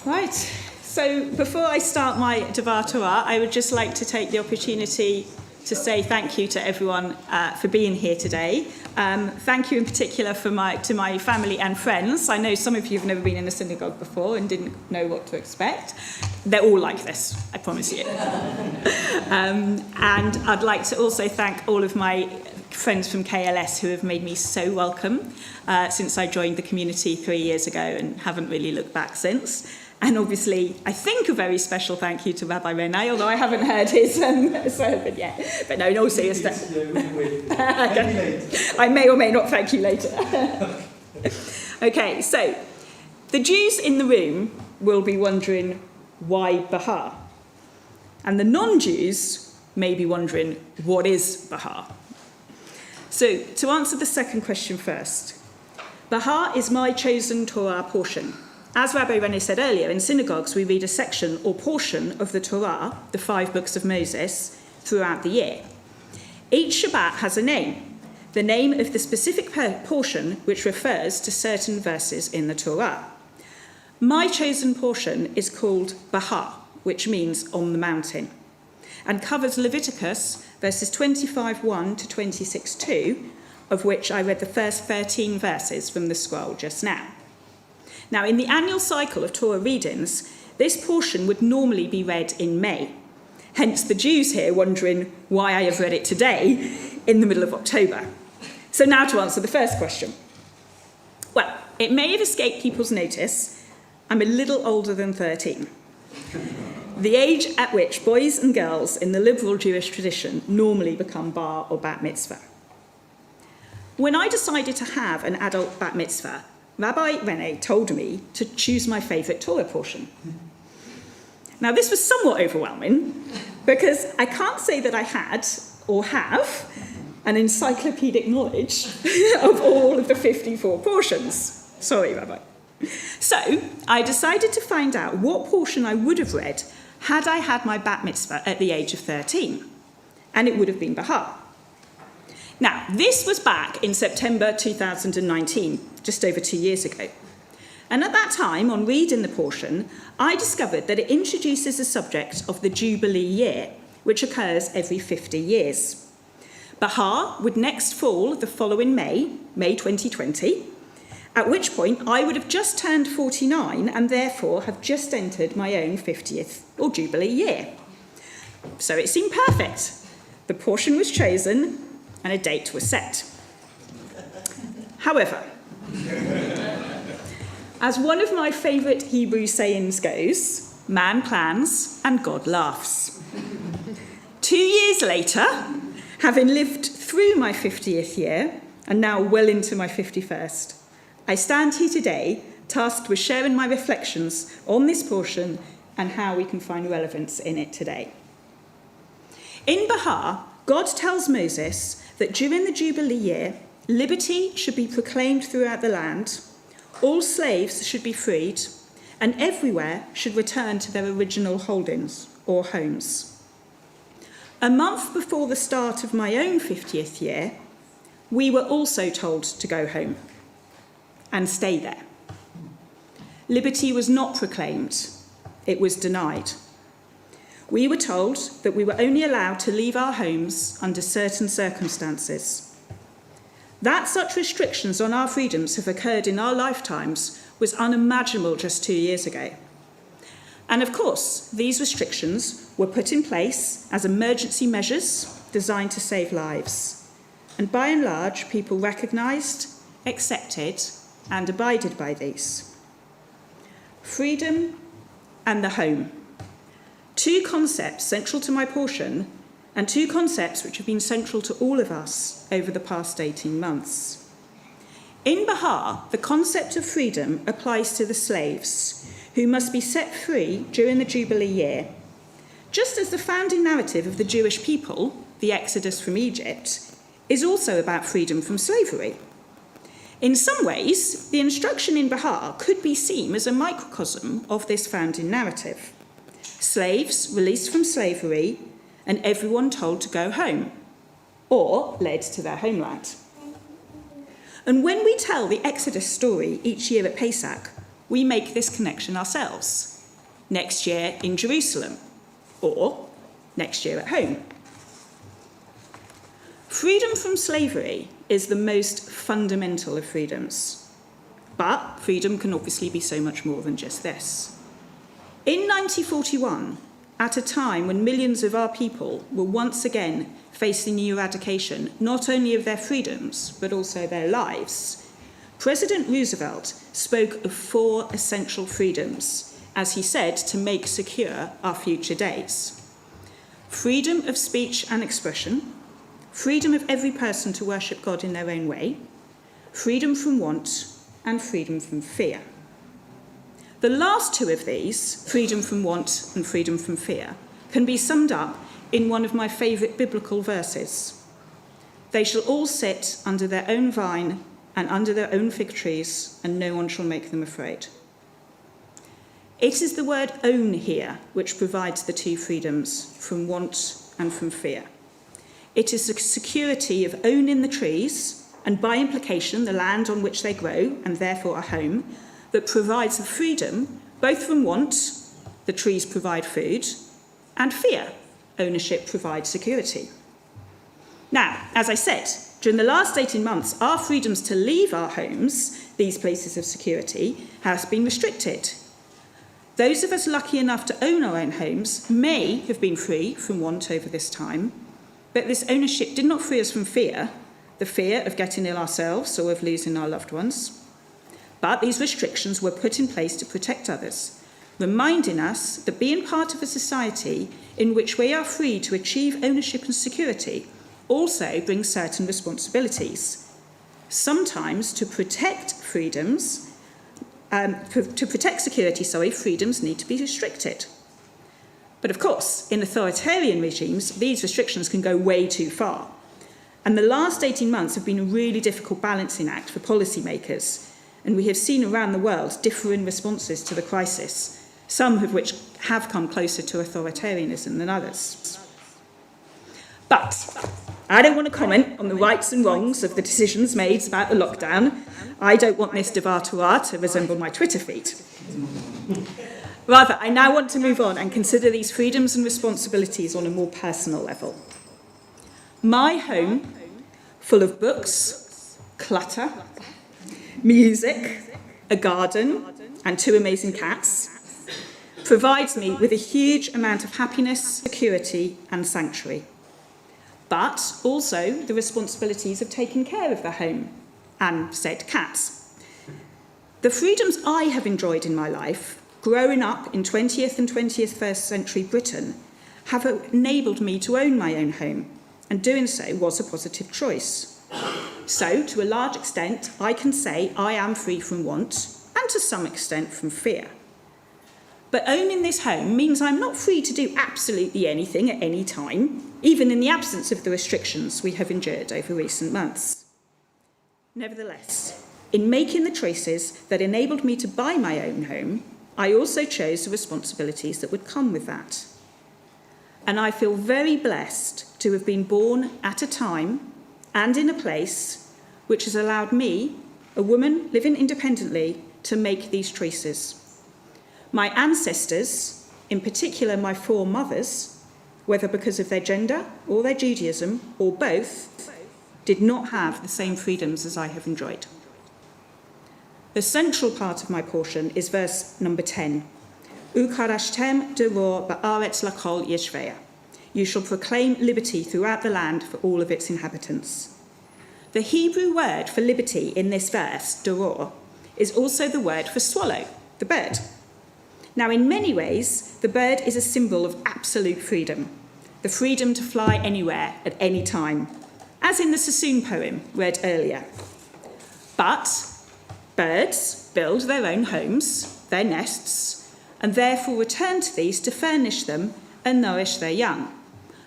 Right, so before I start my D'Var Torah, I would just like to take the opportunity to say thank you to everyone for being here today. Thank you in particular to my family and friends. I know some of you have never been in a synagogue before and didn't know what to expect. They're all like this, I promise you. And I'd like to also thank all of my friends from KLS who have made me so welcome since I joined the community 3 years ago and haven't really looked back since. And obviously, I think a very special thank you to Rabbi Rene, although I haven't heard his sermon yet. But no, in all seriousness, I may or may not thank you later. Okay, so the Jews in the room will be wondering, why Bahar? And the non-Jews may be wondering, what is Bahar? So to answer the second question first, Bahar is my chosen Torah portion. As Rabbi Rene said earlier, in synagogues we read a section or portion of the Torah, the 5 books of Moses, throughout the year. Each Shabbat has a name, the name of the specific portion which refers to certain verses in the Torah. My chosen portion is called Bahar, which means on the mountain, and covers Leviticus verses 25:1 to 26:2, of which I read the first 13 verses from the scroll just now. Now, in the annual cycle of Torah readings, this portion would normally be read in May. Hence the Jews here wondering why I have read it today in the middle of October. So now to answer the first question. Well, it may have escaped people's notice, I'm a little older than 13. The age at which boys and girls in the liberal Jewish tradition normally become bar or bat mitzvah. When I decided to have an adult bat mitzvah, Rabbi Rene told me to choose my favourite Torah portion. Now, this was somewhat overwhelming because I can't say that I had or have an encyclopedic knowledge of all of the 54 portions. Sorry, Rabbi. So I decided to find out what portion I would have read had I had my bat mitzvah at the age of 13, and it would have been Bahar. Now, this was back in September 2019, just over 2 years ago. And at that time, on reading the portion, I discovered that it introduces the subject of the Jubilee year, which occurs every 50 years. Bahar would next fall the following May 2020, at which point I would have just turned 49 and therefore have just entered my own 50th or Jubilee year. So it seemed perfect. The portion was chosen and a date was set. However, as one of my favourite Hebrew sayings goes, man plans and God laughs. 2 years later, having lived through my 50th year and now well into my 51st, I stand here today tasked with sharing my reflections on this portion and how we can find relevance in it today. In Bahar, God tells Moses that during the Jubilee year, liberty should be proclaimed throughout the land, all slaves should be freed, and everywhere should return to their original holdings or homes. A month before the start of my own 50th year, we were also told to go home and stay there. Liberty was not proclaimed, it was denied. We were told that we were only allowed to leave our homes under certain circumstances. That such restrictions on our freedoms have occurred in our lifetimes was unimaginable just 2 years ago. And of course, these restrictions were put in place as emergency measures designed to save lives. And by and large, people recognised, accepted, and abided by these. Freedom and the home. 2 concepts central to my portion, and 2 concepts which have been central to all of us over the past 18 months. In Bahar, the concept of freedom applies to the slaves, who must be set free during the Jubilee year, just as the founding narrative of the Jewish people, the Exodus from Egypt, is also about freedom from slavery. In some ways, the instruction in Bahar could be seen as a microcosm of this founding narrative. Slaves released from slavery and everyone told to go home, or led to their homeland. And when we tell the Exodus story each year at Pesach, we make this connection ourselves. next year in Jerusalem, or next year at home. Freedom from slavery is the most fundamental of freedoms, but freedom can obviously be so much more than just this. In 1941, at a time when millions of our people were once again facing the eradication not only of their freedoms, but also their lives, President Roosevelt spoke of 4 essential freedoms, as he said, to make secure our future days. Freedom of speech and expression, freedom of every person to worship God in their own way, freedom from want, and freedom from fear. The last 2 of these, freedom from want and freedom from fear, can be summed up in one of my favourite biblical verses. They shall all sit under their own vine and under their own fig trees, and no one shall make them afraid. It is the word own here which provides the 2 freedoms, from want and from fear. It is the security of owning the trees, and by implication the land on which they grow, and therefore a home, that provides the freedom both from want, the trees provide food, and fear, ownership provides security. Now, as I said, during the last 18 months, our freedoms to leave our homes, these places of security, has been restricted. Those of us lucky enough to own our own homes may have been free from want over this time, but this ownership did not free us from fear, the fear of getting ill ourselves or of losing our loved ones. But these restrictions were put in place to protect others, reminding us that being part of a society in which we are free to achieve ownership and security also brings certain responsibilities. Sometimes to protect freedoms, freedoms need to be restricted. But of course, in authoritarian regimes, these restrictions can go way too far. And the last 18 months have been a really difficult balancing act for policymakers. And we have seen around the world differing responses to the crisis, some of which have come closer to authoritarianism than others. But I don't want to comment on the rights and wrongs of the decisions made about the lockdown. I don't want this D'Var Torah to resemble my Twitter feed. Rather, I now want to move on and consider these freedoms and responsibilities on a more personal level. My home, full of books, clutter, music, a garden, and 2 amazing cats, provides me with a huge amount of happiness, security, and sanctuary. But also the responsibilities of taking care of the home and said cats. The freedoms I have enjoyed in my life, growing up in 20th and 21st century Britain, have enabled me to own my own home, and doing so was a positive choice. So, to a large extent, I can say I am free from want, and to some extent from fear. But owning this home means I'm not free to do absolutely anything at any time, even in the absence of the restrictions we have endured over recent months. Nevertheless, in making the choices that enabled me to buy my own home, I also chose the responsibilities that would come with that. And I feel very blessed to have been born at a time and in a place which has allowed me, a woman living independently, to make these choices. My ancestors, in particular my 4 mothers, whether because of their gender or their Judaism or both, did not have the same freedoms as I have enjoyed. The central part of my portion is verse number 10. Ukarashtem deror ba'aretz lakol yeshveya. You shall proclaim liberty throughout the land for all of its inhabitants. The Hebrew word for liberty in this verse, deror, is also the word for swallow, the bird. Now, in many ways, the bird is a symbol of absolute freedom, the freedom to fly anywhere at any time, as in the Sassoon poem read earlier. But birds build their own homes, their nests, and therefore return to these to furnish them and nourish their young.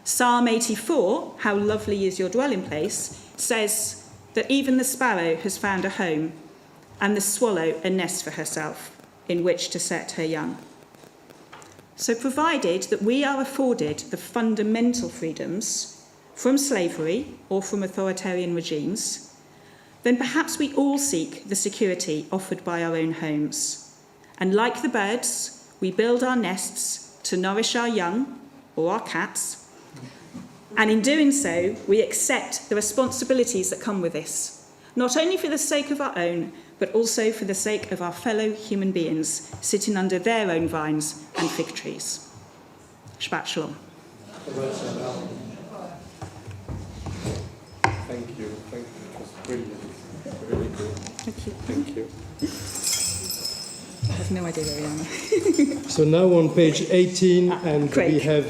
Psalm 84, How Lovely Is Your Dwelling Place, says that even the sparrow has found a home and the swallow a nest for herself in which to set her young. So provided that we are afforded the fundamental freedoms from slavery or from authoritarian regimes, then perhaps we all seek the security offered by our own homes. And like the birds, we build our nests to nourish our young, or our cats, and in doing so, we accept the responsibilities that come with this, not only for the sake of our own, but also for the sake of our fellow human beings sitting under their own vines and fig trees. Shabbat Shalom. Thank you. It was brilliant. Really good. Thank you. I have no idea where we are. So now on page 18, and Craig. we have